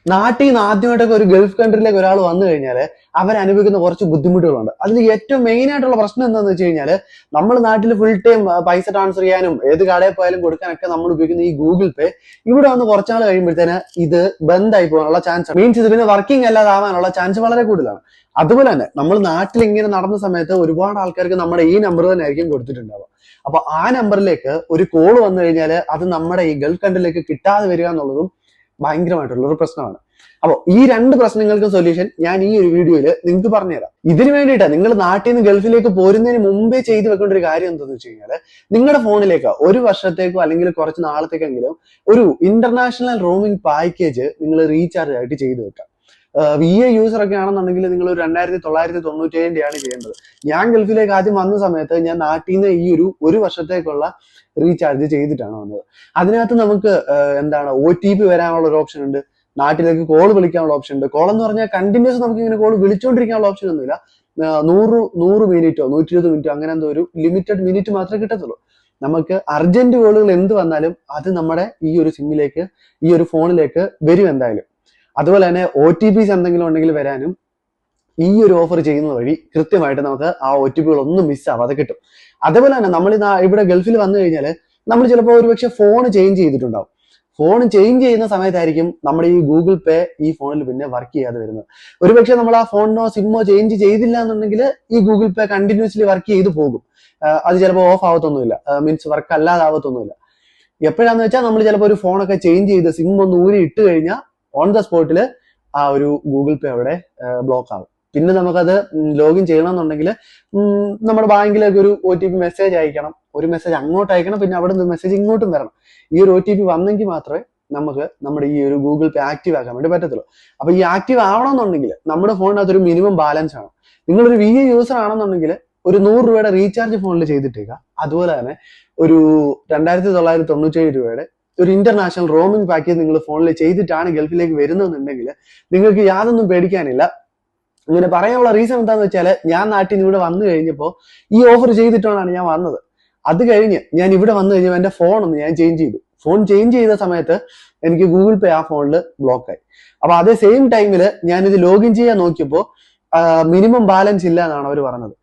നാട്ടിൽ നിന്ന് ആദ്യമായിട്ടൊക്കെ ഒരു ഗൾഫ് കൺട്രിയിലേക്ക് ഒരാൾ വന്നു കഴിഞ്ഞാൽ അവരനുഭവിക്കുന്ന കുറച്ച് ബുദ്ധിമുട്ടുകളുണ്ട്. അതിൽ ഏറ്റവും മെയിൻ ആയിട്ടുള്ള പ്രശ്നം എന്താണെന്ന് വെച്ച് കഴിഞ്ഞാൽ, നമ്മൾ നാട്ടിൽ ഫുൾ ടൈം പൈസ ട്രാൻസ്ഫർ ചെയ്യാനും ഏത് കടയിൽ പോയാലും കൊടുക്കാനൊക്കെ നമ്മൾ ഉപയോഗിക്കുന്ന ഈ ഗൂഗിൾ പേ ഇവിടെ വന്ന് കുറച്ചാൾ കഴിയുമ്പോഴത്തേന് ഇത് ബന്ധായി പോകാനുള്ള ചാൻസ്, മീൻസ് ഇത് പിന്നെ വർക്കിംഗ് അല്ലാതാവാനുള്ള ചാൻസ് വളരെ കൂടുതലാണ്. അതുപോലെ തന്നെ നമ്മൾ നാട്ടിൽ ഇങ്ങനെ നടന്ന സമയത്ത് ഒരുപാട് ആൾക്കാർക്ക് നമ്മുടെ ഈ നമ്പർ തന്നെ ആയിരിക്കും കൊടുത്തിട്ടുണ്ടാവുക. അപ്പൊ ആ നമ്പറിലേക്ക് ഒരു കോൾ വന്നു കഴിഞ്ഞാൽ അത് നമ്മുടെ ഈ ഗൾഫ് കൺട്രിയിലേക്ക് കിട്ടാതെ വരിക എന്നുള്ളതും ഭയങ്കരമായിട്ടുള്ള ഒരു പ്രശ്നമാണ്. അപ്പോൾ ഈ രണ്ട് പ്രശ്നങ്ങൾക്കും സൊല്യൂഷൻ ഞാൻ ഈ ഒരു വീഡിയോയിൽ നിങ്ങൾക്ക് പറഞ്ഞുതരാം. ഇതിനു വേണ്ടിയിട്ട് നിങ്ങൾ നാട്ടിൽ നിന്ന് ഗൾഫിലേക്ക് പോരുന്നതിന് മുമ്പേ ചെയ്തു വെക്കേണ്ട ഒരു കാര്യം എന്താണെന്ന് വെച്ച് കഴിഞ്ഞാൽ, നിങ്ങളുടെ ഫോണിലേക്ക് ഒരു വർഷത്തേക്കോ അല്ലെങ്കിൽ കുറച്ച് നാളത്തേക്കെങ്കിലും ഒരു ഇന്റർനാഷണൽ റോമിംഗ് പാക്കേജ് നിങ്ങൾ റീചാർജ് ആയിട്ട് ചെയ്തു വെക്കാം. VA യൂസർ ഒക്കെ ആണെന്നുണ്ടെങ്കിൽ നിങ്ങൾ ഒരു 2997 ചെയ്യേണ്ടത്. ഞാൻ ഗൾഫിലേക്ക് ആദ്യം വന്ന സമയത്ത് ഞാൻ നാട്ടിൽ നിന്ന് ഈ ഒരു വർഷത്തേക്കുള്ള റീചാർജ് ചെയ്തിട്ടാണ് വന്നത്. അതിനകത്ത് നമുക്ക് OTP വരാനുള്ള ഒരു ഓപ്ഷൻ ഉണ്ട്, നാട്ടിലേക്ക് കോൾ വിളിക്കാനുള്ള ഓപ്ഷൻ ഉണ്ട്. കോൾ എന്ന് പറഞ്ഞാൽ കണ്ടിന്യൂസ് നമുക്ക് ഇങ്ങനെ കോൾ വിളിച്ചുകൊണ്ടിരിക്കാനുള്ള ഓപ്ഷൻ ഒന്നുമില്ല. 100 മിനിറ്റോ 120 മിനിറ്റോ അങ്ങനെ എന്തോ ഒരു ലിമിറ്റഡ് മിനിറ്റ് മാത്രമേ കിട്ടത്തുള്ളൂ. നമുക്ക് അർജന്റ് കോളുകൾ എന്ത് വന്നാലും അത് നമ്മുടെ ഈ ഒരു സിമ്മിലേക്ക്, ഈ ഒരു ഫോണിലേക്ക് വരും എന്തായാലും. അതുപോലെ തന്നെ OTPs എന്തെങ്കിലും ഉണ്ടെങ്കിൽ വരാനും ഈ ഒരു ഓഫർ ചെയ്യുന്നത് വഴി കൃത്യമായിട്ട് നമുക്ക് ആ OTPകളൊന്നും മിസ്സാവാതെ കിട്ടും. അതേപോലെ തന്നെ നമ്മൾ ഇവിടെ ഗൾഫിൽ വന്നു കഴിഞ്ഞാൽ നമ്മൾ ചിലപ്പോൾ ഒരുപക്ഷെ ഫോൺ ചേഞ്ച് ചെയ്തിട്ടുണ്ടാവും. ഫോൺ ചേഞ്ച് ചെയ്യുന്ന സമയത്തായിരിക്കും നമ്മുടെ ഈ ഗൂഗിൾ പേ ഈ ഫോണിൽ പിന്നെ വർക്ക് ചെയ്യാതെ വരുന്നത്. ഒരുപക്ഷെ നമ്മൾ ആ ഫോണിനോ സിമ്മോ ചേഞ്ച് ചെയ്തില്ല എന്നുണ്ടെങ്കിൽ ഈ ഗൂഗിൾ പേ കണ്ടിന്യൂസ്ലി വർക്ക് ചെയ്ത് പോകും. അത് ചിലപ്പോൾ ഓഫ് ആവത്തൊന്നുമില്ല, മീൻസ് വർക്ക് അല്ലാതാവത്തൊന്നുമില്ല. എപ്പോഴാന്ന് വെച്ചാൽ നമ്മൾ ചിലപ്പോൾ ഒരു ഫോണൊക്കെ ചേഞ്ച് ചെയ്ത് സിം ഒന്ന് ഊരി ഇട്ട് കഴിഞ്ഞാൽ ഓൺ ദ സ്പോട്ടിൽ ആ ഒരു ഗൂഗിൾ പേ അവിടെ ബ്ലോക്ക് ആവും. പിന്നെ നമുക്കത് ലോഗിൻ ചെയ്യണമെന്നുണ്ടെങ്കിൽ നമ്മുടെ ബാങ്കിലേക്ക് ഒരു OTP മെസ്സേജ് അയക്കണം, ഒരു മെസ്സേജ് അങ്ങോട്ട് അയക്കണം, പിന്നെ അവിടെ നിന്ന് മെസ്സേജ് ഇങ്ങോട്ടും വരണം. ഈ ഒരു OTP വന്നെങ്കിൽ മാത്രമേ നമുക്ക് നമ്മുടെ ഈ ഒരു ഗൂഗിൾ പേ ആക്റ്റീവ് ആക്കാൻ വേണ്ടി പറ്റത്തുള്ളൂ. അപ്പൊ ഈ ആക്റ്റീവ് ആവണമെന്നുണ്ടെങ്കിൽ നമ്മുടെ ഫോണിനകത്ത് ഒരു മിനിമം ബാലൻസ് ആണ്. നിങ്ങളൊരു VA യൂസർ ആണെന്നുണ്ടെങ്കിൽ ഒരു 100 രൂപയുടെ റീചാർജ് ഫോണിൽ ചെയ്തിട്ടേക്കുക. അതുപോലെ തന്നെ ഒരു 2997 ഒരു ഇന്റർനാഷണൽ റോമിംഗ് പാക്കേജ് നിങ്ങൾ ഫോണിൽ ചെയ്തിട്ടാണ് ഗൾഫിലേക്ക് വരുന്നതെന്നുണ്ടെങ്കിൽ നിങ്ങൾക്ക് യാതൊന്നും പേടിക്കാനില്ല. ഇങ്ങനെ പറയാനുള്ള റീസൺ എന്താണെന്ന് വെച്ചാൽ, ഞാൻ നാട്ടിൽ നിന്ന് ഇവിടെ വന്നു കഴിഞ്ഞപ്പോൾ ഈ ഓഫർ ചെയ്തിട്ടാണ് ഞാൻ വന്നത്. അത് കഴിഞ്ഞ് ഞാൻ ഇവിടെ വന്നു കഴിഞ്ഞപ്പോൾ എന്റെ ഫോൺ ഒന്ന് ഞാൻ ചേഞ്ച് ചെയ്തു. ഫോൺ ചേഞ്ച് ചെയ്ത സമയത്ത് എനിക്ക് ഗൂഗിൾ പേ ആ ഫോണിൽ ബ്ലോക്ക് ആയി. അപ്പൊ അതേ സെയിം ടൈമിൽ ഞാനിത് ലോഗിൻ ചെയ്യാൻ നോക്കിയപ്പോൾ മിനിമം ബാലൻസ് ഇല്ല എന്നാണ് അവർ പറഞ്ഞത്.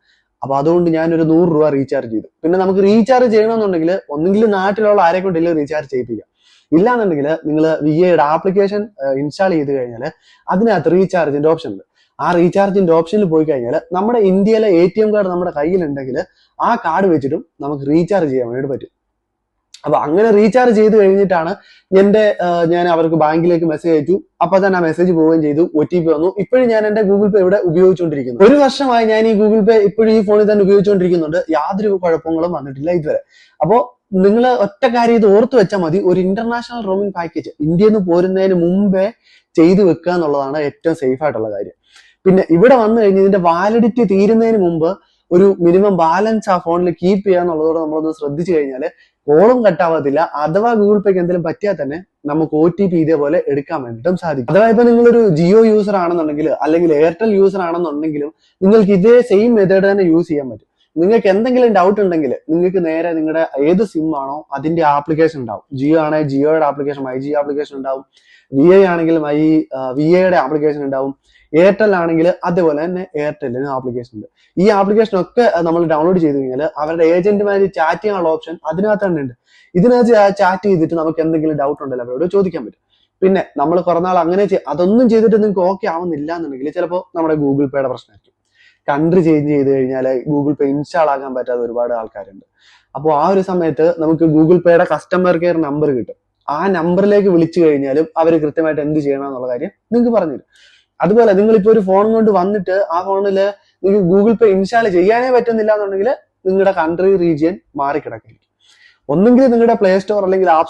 അപ്പൊ അതുകൊണ്ട് ഞാനൊരു 100 രൂപ റീചാർജ് ചെയ്തു. പിന്നെ നമുക്ക് റീചാർജ് ചെയ്യണമെന്നുണ്ടെങ്കിൽ ഒന്നെങ്കിൽ നാട്ടിലുള്ള ആരെ കൊണ്ടെങ്കിലും റീചാർജ് ചെയ്യിപ്പിക്കാം. ഇല്ലാന്നുണ്ടെങ്കിൽ നിങ്ങൾ VAയുടെ ആപ്ലിക്കേഷൻ ഇൻസ്റ്റാൾ ചെയ്ത് കഴിഞ്ഞാൽ അതിനകത്ത് റീചാർജിന്റെ ഓപ്ഷൻ ഉണ്ട്. ആ റീചാർജിന്റെ ഓപ്ഷനിൽ പോയി കഴിഞ്ഞാൽ നമ്മുടെ ഇന്ത്യയിലെ ATM കാർഡ് നമ്മുടെ കയ്യിലുണ്ടെങ്കിൽ ആ കാർഡ് വെച്ചിട്ടും നമുക്ക് റീചാർജ് ചെയ്യാൻ വേണ്ടി പറ്റും. അപ്പൊ അങ്ങനെ റീചാർജ് ചെയ്ത് കഴിഞ്ഞിട്ടാണ് ഞാൻ അവർക്ക് ബാങ്കിലേക്ക് മെസ്സേജ് അയച്ചു. അപ്പൊ തന്നെ ആ മെസ്സേജ് പോവുകയും ചെയ്തു, OTP വന്നു. ഇപ്പോഴും ഞാൻ എന്റെ ഗൂഗിൾ പേ ഇവിടെ ഉപയോഗിച്ചുകൊണ്ടിരിക്കുന്നു. ഒരു വർഷമായി ഞാൻ ഈ ഗൂഗിൾ പേ ഇപ്പോഴും ഈ ഫോണിൽ തന്നെ ഉപയോഗിച്ചുകൊണ്ടിരിക്കുന്നുണ്ട്. യാതൊരു കുഴപ്പങ്ങളും വന്നിട്ടില്ല ഇതുവരെ. അപ്പോ നിങ്ങൾ ഒറ്റ കാര്യം ഇത് ഓർത്തു വെച്ചാൽ മതി, ഒരു ഇന്റർനാഷണൽ റോമിംഗ് പാക്കേജ് ഇന്ത്യയിൽ നിന്ന് പോരുന്നതിന് മുമ്പേ ചെയ്തു വെക്കുക എന്നുള്ളതാണ് ഏറ്റവും സേഫ് ആയിട്ടുള്ള കാര്യം. പിന്നെ ഇവിടെ വന്നു കഴിഞ്ഞ് ഇതിന്റെ വാലിഡിറ്റി തീരുന്നതിന് മുമ്പ് ഒരു മിനിമം ബാലൻസ് ആ ഫോണിൽ കീപ്പ് ചെയ്യുക എന്നുള്ളതോടെ നമ്മളൊന്ന് ശ്രദ്ധിച്ചു കഴിഞ്ഞാൽ കോളും കട്ടാവത്തില്ല. അഥവാ ഗൂഗിൾ പേക്ക് എന്തെങ്കിലും പറ്റിയാൽ തന്നെ നമുക്ക് OTP ഇതേപോലെ എടുക്കാൻ വേണ്ടിയിട്ടും സാധിക്കും. അഥവാ ഇപ്പൊ നിങ്ങളൊരു ജിയോ യൂസർ ആണെന്നുണ്ടെങ്കിൽ അല്ലെങ്കിൽ എയർടെൽ യൂസർ ആണെന്നുണ്ടെങ്കിലും നിങ്ങൾക്ക് ഇതേ സെയിം മെത്തേഡ് തന്നെ യൂസ് ചെയ്യാൻ പറ്റും. നിങ്ങൾക്ക് എന്തെങ്കിലും ഡൗട്ട് ഉണ്ടെങ്കിൽ നിങ്ങൾക്ക് നേരെ നിങ്ങളുടെ ഏത് സിം ആണോ അതിന്റെ ആപ്ലിക്കേഷൻ ഉണ്ടാവും. ജിയോ ആണെങ്കിൽ ജിയോയുടെ ആപ്ലിക്കേഷൻ, MyJio ആപ്ലിക്കേഷൻ ഉണ്ടാവും. VA ആണെങ്കിൽ VAയുടെ ആപ്ലിക്കേഷൻ ഉണ്ടാവും. എയർടെൽ ആണെങ്കിൽ അതേപോലെ തന്നെ എയർടെല്ലിന് ആപ്ലിക്കേഷൻ ഉണ്ട്. ഈ ആപ്ലിക്കേഷൻ ഒക്കെ നമ്മൾ ഡൗൺലോഡ് ചെയ്ത് കഴിഞ്ഞാൽ അവരുടെ ഏജന്റുമാര് ചാറ്റ് ചെയ്യാനുള്ള ഓപ്ഷൻ അതിനകത്ത് തന്നെ ഉണ്ട്. ഇതിനകത്ത് ചാറ്റ് ചെയ്തിട്ട് നമുക്ക് എന്തെങ്കിലും ഡൗട്ട് ഉണ്ടല്ലോ അവരോട് ചോദിക്കാൻ പറ്റും. പിന്നെ നമ്മൾ കുറെ നാൾ അങ്ങനെ അതൊന്നും ചെയ്തിട്ട് നിങ്ങൾക്ക് ഓക്കെ ആവുന്നില്ല എന്നുണ്ടെങ്കിൽ ചിലപ്പോൾ നമ്മുടെ ഗൂഗിൾ പേയുടെ പ്രശ്നമായിരിക്കും. കൺട്രി ചേഞ്ച് ചെയ്ത് കഴിഞ്ഞാൽ ഗൂഗിൾ പേ ഇൻസ്റ്റാൾ ആക്കാൻ പറ്റാത്ത ഒരുപാട് ആൾക്കാരുണ്ട്. അപ്പോൾ ആ ഒരു സമയത്ത് നമുക്ക് ഗൂഗിൾ പേയുടെ കസ്റ്റമർ കെയർ നമ്പർ കിട്ടും. ആ നമ്പറിലേക്ക് വിളിച്ചു കഴിഞ്ഞാലും അവർ കൃത്യമായിട്ട് എന്ത് ചെയ്യണം എന്നുള്ള കാര്യം നിങ്ങൾക്ക് പറഞ്ഞുതരും. അതുപോലെ നിങ്ങളിപ്പോ ഒരു ഫോൺ കൊണ്ട് വന്നിട്ട് ആ ഫോണിൽ നിങ്ങൾക്ക് ഗൂഗിൾ പേ ഇൻസ്റ്റാൾ ചെയ്യാനേ പറ്റുന്നില്ല എന്നുണ്ടെങ്കിൽ നിങ്ങളുടെ കൺട്രി റീജിയൻ മാറിക്കിടക്കില്ല. ഒന്നെങ്കിൽ നിങ്ങളുടെ പ്ലേ സ്റ്റോർ അല്ലെങ്കിൽ ആപ്പ്